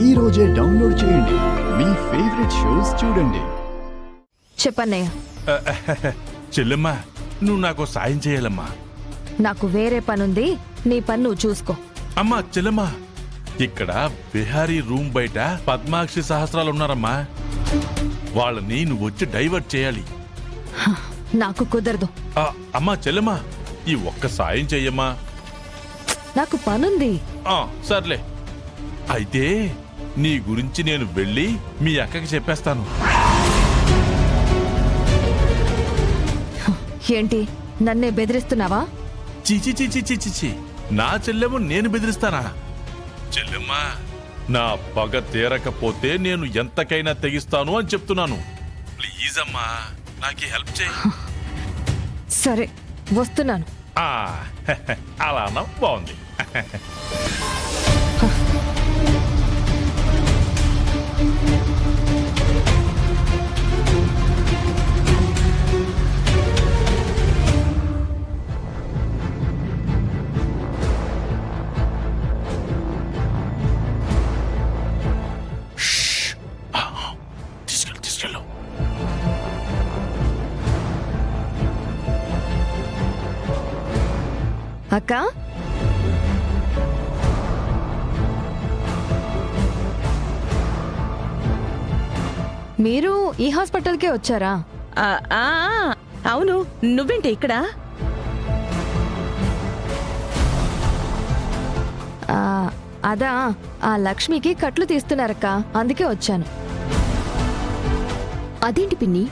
ఈ రోజే డౌన్లోడ్ చేయండి. మీ ఫేవరెట్ షోస్ చూడండి. చెప్పన్నయ్య. చెల్లెమ్మా, నువ్వు నాకు సాయం చేయాలమ్మా. నాకు వేరే పనుంది, నీ పని నువ్వు చూసుకో. అమ్మా చెల్లెమ్మా, ఇక్కడ బిహారీ రూమ్ బయట పద్మాక్షి సహస్రాలు ఉన్నారమ్మా. వాళ్ళని నువ్వు వచ్చి డైవర్ట్ చేయాలి. నాకు కుదరదు. అమ్మా చెల్లెమ్మా, ఈ ఒక్క సాయం చెయ్యమ్మా. నాకు పనుంది. సర్లే, అయితే నీ గురించి నేను వెళ్ళి మీ అక్కకి చెప్పేస్తాను. ఏంటి, నన్నే బెదిరిస్తున్నావా? చిచి చిచి చిచి చి నా చెల్లెము నేను బెదిరిస్తానా? చెల్లెమ్మా, నా పగ తీరకపోతే నేను ఎంతకైనా తెగిస్తాను అని చెప్తున్నాను. ప్లీజ్ అమ్మా, నాకు హెల్ప్ చేయి. సరే, వస్తున్నాను. అలా అన్నా బాగుంది. తీసుకెళ్ళు. అక్క, మీరు ఈ హాస్పిటల్కే వచ్చారా? అవును, నువ్వేంటి ఇక్కడ? అదా, ఆ లక్ష్మికి కట్లు తీస్తున్నారక్క, అందుకే వచ్చాను. అదేంటి పిన్ని,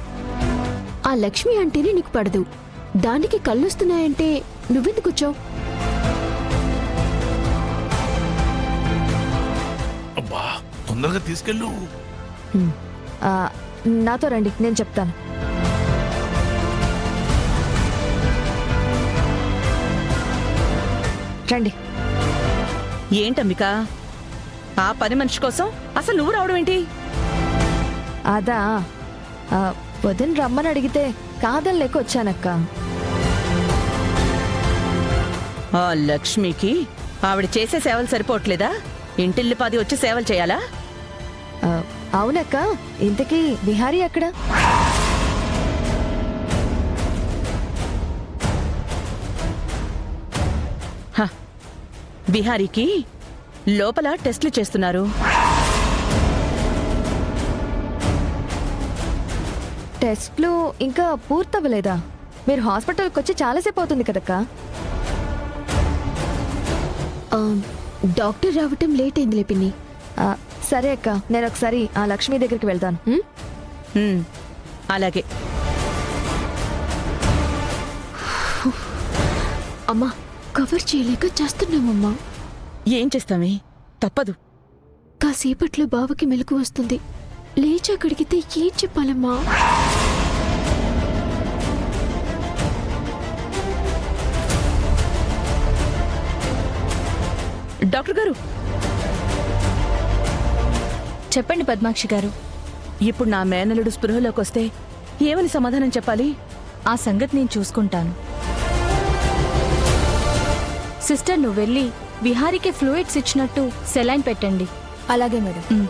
ఆ లక్ష్మి అంటేనే నీకు పడదు, దానికి కళ్ళొస్తున్నాయంటే నువ్వెందుకు వచ్చావు? అబ్బా, తొందరగా తీసుకెళ్ళు. నాతో రండి, నేను చెప్తాను. రండి. ఏంటంబిక, ఆ పని మనిషి కోసం అసలు నువ్వు రావడం ఏంటి? అదా, వదిన రమ్మని అడిగితే కాదనిలేక వచ్చానక్క. ఆ లక్ష్మికి ఆవిడ చేసే సేవలు సరిపోవట్లేదా? ఇంటిల్లిపాది వచ్చి సేవలు చేయాలా? అవునక్క, ఇంతకీ బిహారీ ఎక్కడ? బిహారీకి లోపల టెస్టులు చేస్తున్నారు. టెస్ట్లు ఇంకా పూర్తవ్వలేదా? మీరు హాస్పిటల్కి వచ్చి చాలాసేపు అవుతుంది కదక్క. డాక్టర్ రావటం లేట్ అయిందిలే పిన్ని. సరే అక్క, నేను ఒకసారి ఆ లక్ష్మి దగ్గరికి వెళ్తాను. అలాగే. అమ్మా, కవర్ చేయలేక చేస్తున్నామమ్మా. ఏం చేస్తామే, తప్పదు. కాసేపట్లో బావకి మెలకు వస్తుంది, లేచి అక్కడికితే ఏం చెప్పాలమ్మా? డాక్టర్ గారు, చెప్పండి పద్మాక్షి గారు. ఇప్పుడు నా మేనలుడు స్పృహలోకి వస్తే ఏమని సమాధానం చెప్పాలి? ఆ సంగతి నేను చూసుకుంటాను. సిస్టర్, నువ్వు వెళ్ళి విహారీకి ఫ్లూయిడ్స్ ఇచ్చినట్టు సెలైన్ పెట్టండి. అలాగే మేడం.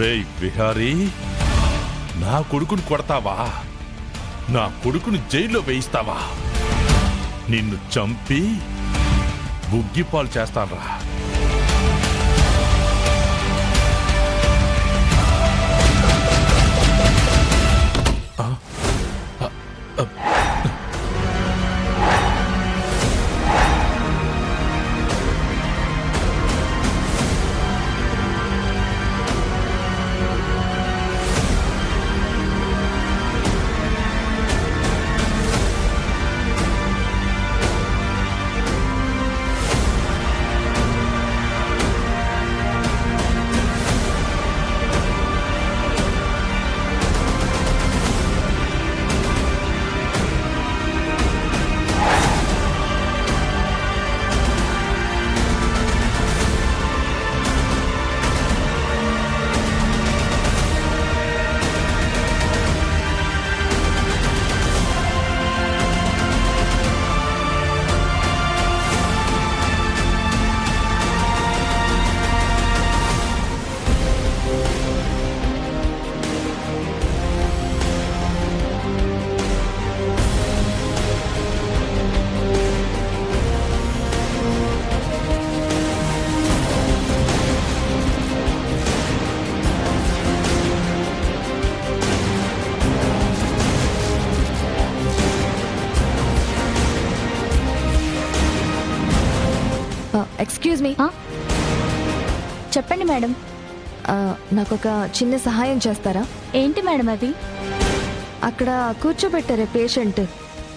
రేయ్ బిహారీ, నా కొడుకుని కొడతావా? నా కొడుకుని జైల్లో వేయిస్తావా? నిన్ను చంపి బుగ్గిపాలు చేస్తాన్రా. ఎక్స్క్యూజ్ మీ చెప్పండి మేడం. నాకొక చిన్న సహాయం చేస్తారా? ఏంటి మేడం అది? అక్కడ కూర్చోబెట్టారే పేషెంట్,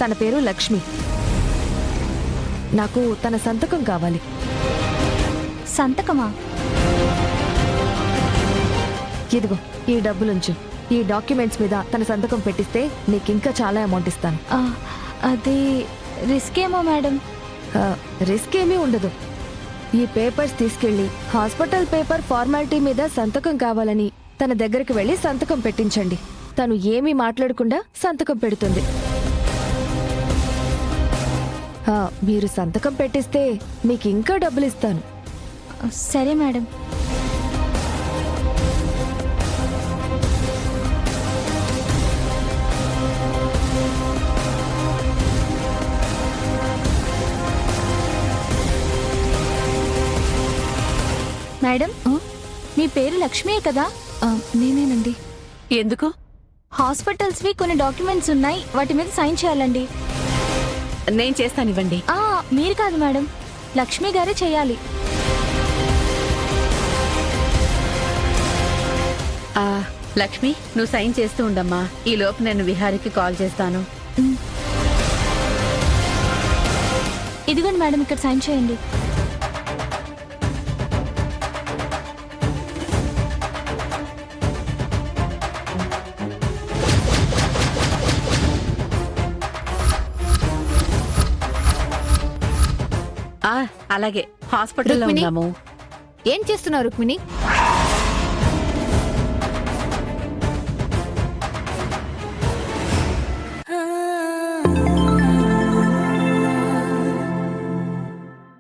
తన పేరు లక్ష్మి. నాకు తన సంతకం కావాలి. సంతకమా? ఇదిగో ఈ డబ్బులుంచు. ఈ డాక్యుమెంట్స్ మీద తన సంతకం పెట్టిస్తే నీకింకా చాలా అమౌంట్ ఇస్తాను. అది రిస్క్ ఏమో మేడం. రిస్క్ ఏమీ ఉండదు. ఈ పేపర్స్ తీసుకెళ్లి హాస్పిటల్ పేపర్ ఫార్మాలిటీ మీద సంతకం కావాలని తన దగ్గరికి వెళ్లి సంతకం పెట్టించండి. తను ఏమీ మాట్లాడకుండా సంతకం పెడుతుంది. మీరు సంతకం పెట్టిస్తే మీకు ఇంకా డబ్బులు ఇస్తాను. సరే మేడం. మేడం, మీ పేరు లక్ష్మీయే కదా? నేనేనండి. ఎందుకు? హాస్పిటల్స్వి కొన్ని డాక్యుమెంట్స్ ఉన్నాయి, వాటి మీద సైన్ చేయాలండి. నేను చేస్తానివ్వండి. మీరు కాదు మేడం, లక్ష్మి గారే చేయాలి. లక్ష్మి, నువ్వు సైన్ చేస్తూ ఉండమ్మా. ఈ లోపు నేను విహారికి కాల్ చేస్తాను. ఇదిగోండి మేడం, ఇక్కడ సైన్ చేయండి. అలాగే, హాస్పిటల్లో రుక్మిణి? ఉన్నాము. ఏం చేస్తున్నారు రుక్మిణి?